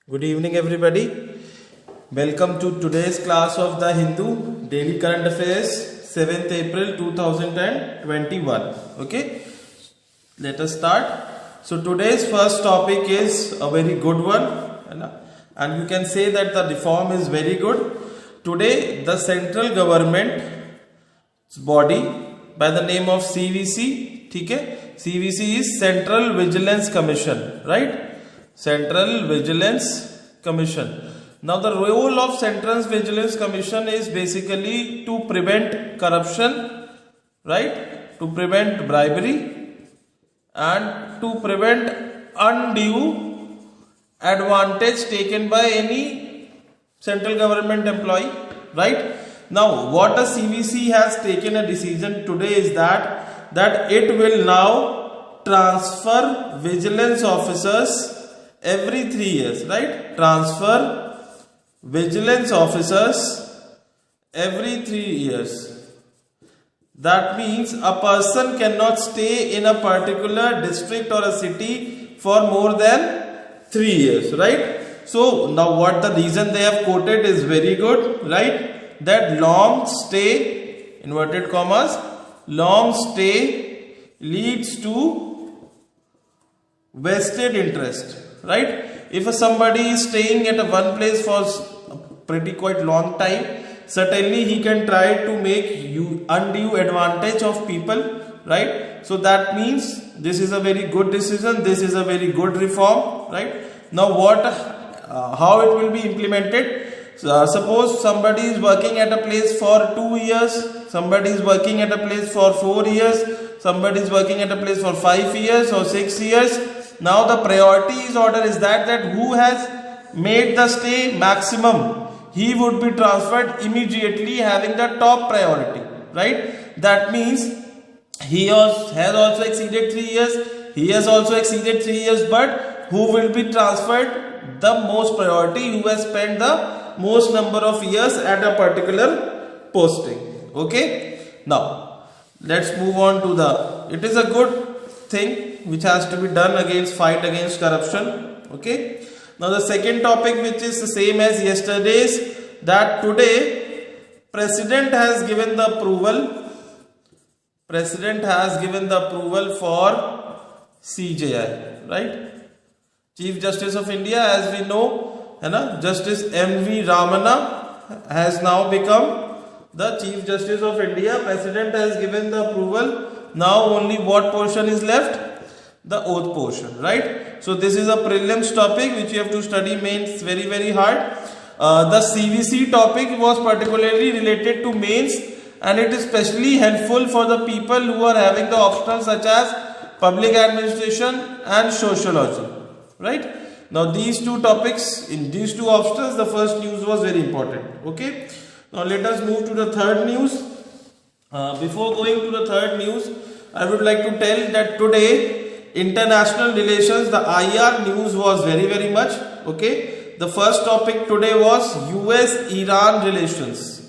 Good evening, everybody. Welcome to today's class of the Hindu Daily Current Affairs, 7th April 2021. Okay, let us start. So today's first topic is a very good one, and you can say that the reform is very good. Today, the central government body by the name of CVC, CVC is Central Vigilance Commission, right? Central Vigilance Commission. Now the role of Central Vigilance Commission is basically to prevent corruption, right? To prevent bribery and to prevent undue advantage taken by any central government employee, right? Now what the CVC has taken a decision today is that it will now transfer vigilance officers every 3 years, right? Transfer vigilance officers every 3 years. That means a person cannot stay in a particular district or a city for more than 3 years, right? So now what the reason they have quoted is very good, right? That long stay, inverted commas, long stay leads to vested interest. Right? If somebody is staying at one place for a pretty quite long time, certainly he can try to make undue advantage of people, right? So that means this is a very good decision. This is a very good reform, right? Now how it will be implemented? Suppose somebody is working at a place for 2 years, somebody is working at a place for 4 years, somebody is working at a place for 5 years or 6 years. Now the priority order is that who has made the stay maximum, he would be transferred immediately, having the top priority, right? That means he has also exceeded 3 years, he has also exceeded 3 years, but who will be transferred? The most priority, who has spent the most number of years at a particular posting. Okay, now let's move on to it is a good thing which has to be done against fight against corruption. Okay, now the second topic, which is the same as yesterday's, that today President has given the approval for CJI, right? Chief Justice of India, as we know, Justice M.V. Ramana has now become the Chief Justice of India. President has given the approval. Now only what portion is left? The oath portion, right? So this is a prelims topic which you have to study mains very hard. The CVC topic was particularly related to mains, and it is especially helpful for the people who are having the options such as public administration and sociology, right? Now these two topics, in these two options, the first news was very important. Okay, now let us move to the third news. Before going to the third news, I would like to tell that today international relations, the IR news was very much. Okay, the first topic today was US-Iran relations.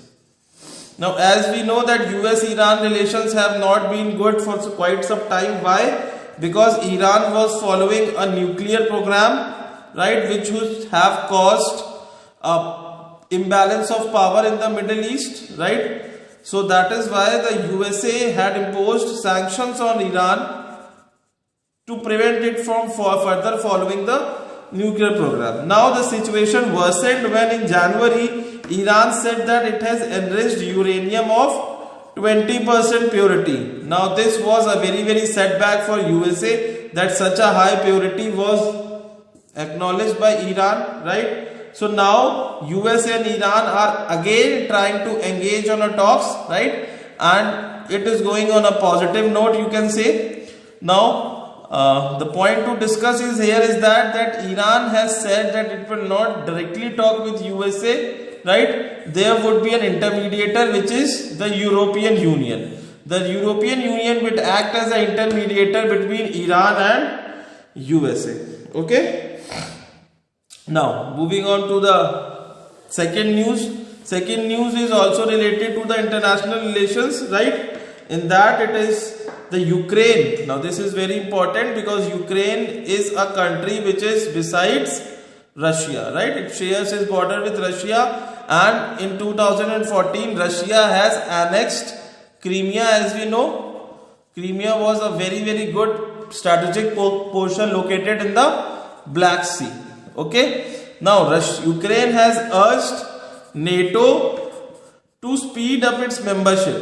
Now as we know that US-Iran relations have not been good for quite some time. Why? Because Iran was following a nuclear program, right, which would have caused a imbalance of power in the Middle East, right? So that is why the USA had imposed sanctions on Iran to prevent it from further following the nuclear program. Now the situation worsened when in January Iran said that it has enriched uranium of 20% purity. Now this was a very setback for USA, that such a high purity was acknowledged by Iran, right? So now USA and Iran are again trying to engage on a talks, right? And it is going on a positive note, you can say. Now the point to discuss is that Iran has said that it will not directly talk with USA, right? There would be an intermediator, which is the European Union. The European Union will act as an intermediator between Iran and USA. Okay. Now moving on to the second news. Second news is also related to the international relations, right? In that it is the Ukraine. Now this is very important because Ukraine is a country which is besides Russia, right? It shares its border with Russia, and in 2014 Russia has annexed Crimea. As we know, Crimea was a very good strategic portion located in the Black Sea. Okay, now Ukraine has urged NATO to speed up its membership,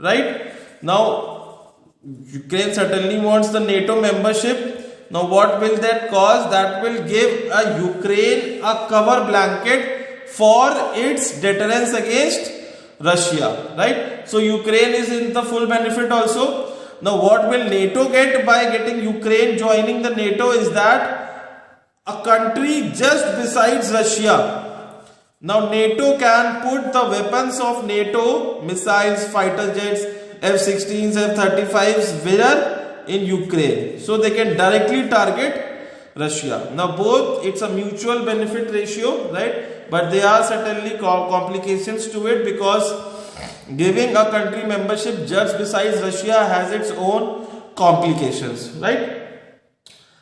right? Now Ukraine certainly wants the NATO membership. Now what will that cause? That will give a Ukraine a cover blanket for its deterrence against Russia, right? So Ukraine is in the full benefit also. Now what will NATO get by getting Ukraine joining the NATO is that a country just besides Russia. Now NATO can put the weapons of NATO, missiles, fighter jets, F-16s, F-35s, where? In Ukraine, so they can directly target Russia. Now both, it's a mutual benefit ratio, right? But there are certainly complications to it, because giving a country membership just besides Russia has its own complications, right?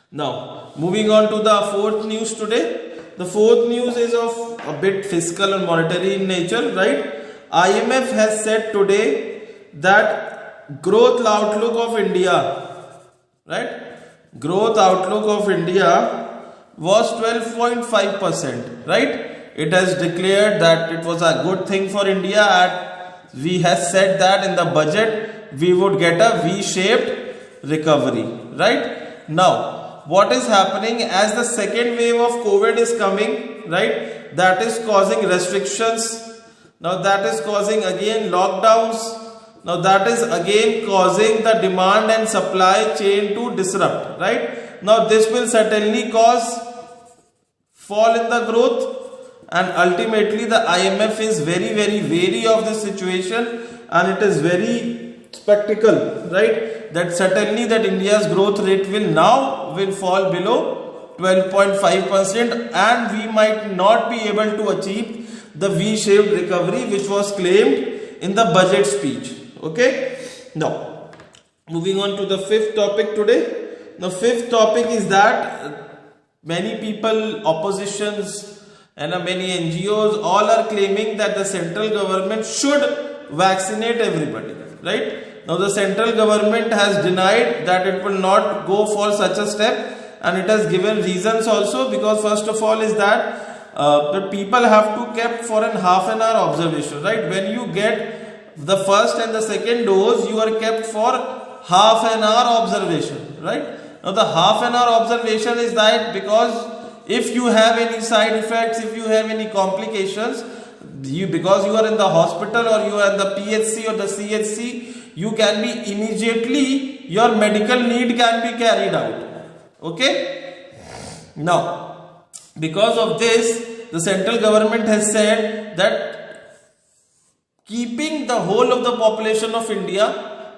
Now moving on to the fourth news today. The fourth news is of a bit fiscal and monetary in nature, right? IMF has said today that growth outlook of India, right? Growth outlook of India was 12.5%, right? It has declared that it was a good thing for India, and we have said that in the budget we would get a V-shaped recovery, right? Now, what is happening as the second wave of COVID is coming, right? That is causing restrictions. Now that is causing again lockdowns. Now that is again causing the demand and supply chain to disrupt, right? Now this will certainly cause fall in the growth, and ultimately the IMF is very wary of this situation, and it is very spectacle, right? That certainly that India's growth rate will fall below 12.5%, and we might not be able to achieve the V-shaped recovery which was claimed in the budget speech. Okay, now moving on to the fifth topic today. The fifth topic is that many people, oppositions and many NGOs, all are claiming that the central government should vaccinate everybody, right? Now the central government has denied that it will not go for such a step, and it has given reasons also, because first of all is that the people have to kept for an half an hour observation, right? When you get the first and the second dose, you are kept for half an hour observation, right? Now the half an hour observation is that because if you have any side effects, if you have any complications, because you are in the hospital or you are in the PHC or the CHC, you can be immediately, your medical need can be carried out. Okay? Now, because of this, the central government has said that keeping the whole of the population of India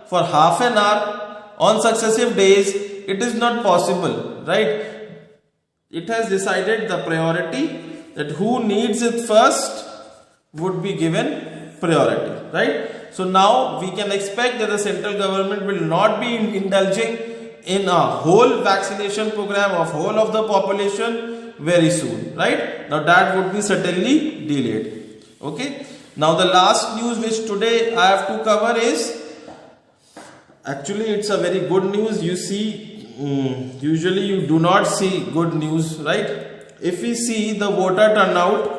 for half an hour on successive days, it is not possible, right? It has decided the priority, that who needs it first would be given priority, right? So now we can expect that the central government will not be indulging in a whole vaccination program of whole of the population very soon, right? Now that would be certainly delayed. Okay. Now the last news which today I have to cover is, actually it's a very good news. You see, usually you do not see good news, right? If we see the voter turnout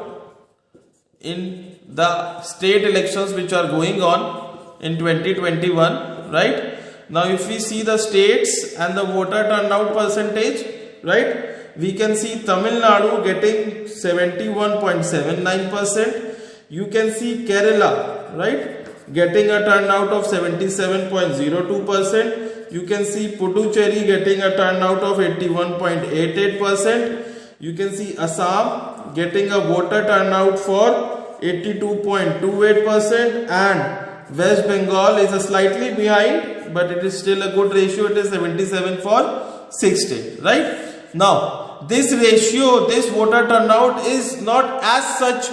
in the state elections which are going on in 2021, right? Now if we see the states and the voter turnout percentage, right? We can see Tamil Nadu getting 71.79%. You can see Kerala, right, getting a turnout of 77.02%. You can see Puducherry getting a turnout of 81.88%. You can see Assam getting a voter turnout for 82.28%, and West Bengal is a slightly behind, but it is still a good ratio. It is 77 for 60, right? Now, this ratio, this voter turnout is not as such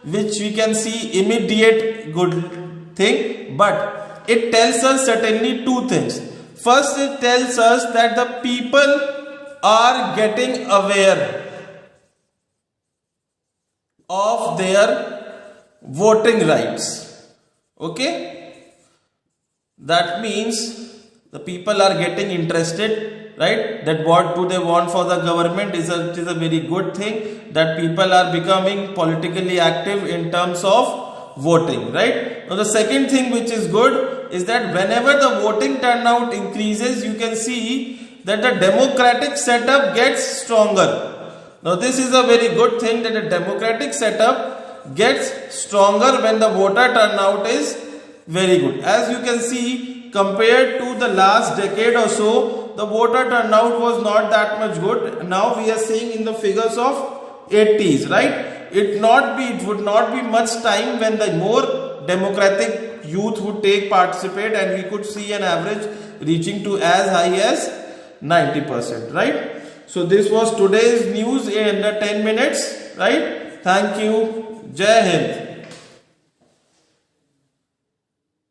which we can see immediate good thing, but it tells us certainly two things. First, it tells us that the people are getting aware of their voting rights. Okay, that means the people are getting interested, right? That what do they want for the government is a very good thing, that people are becoming politically active in terms of voting, right? Now the second thing which is good is that whenever the voting turnout increases, you can see that the democratic setup gets stronger. Now this is a very good thing, that the democratic setup gets stronger when the voter turnout is very good. As you can see, compared to the last decade or so, the voter turnout was not that much good. Now we are seeing in the figures of 80s, right? It would not be much time when the more democratic youth would participate, and we could see an average reaching to as high as 90%, right? So this was today's news in under 10 minutes, right? Thank you. Jai Hind.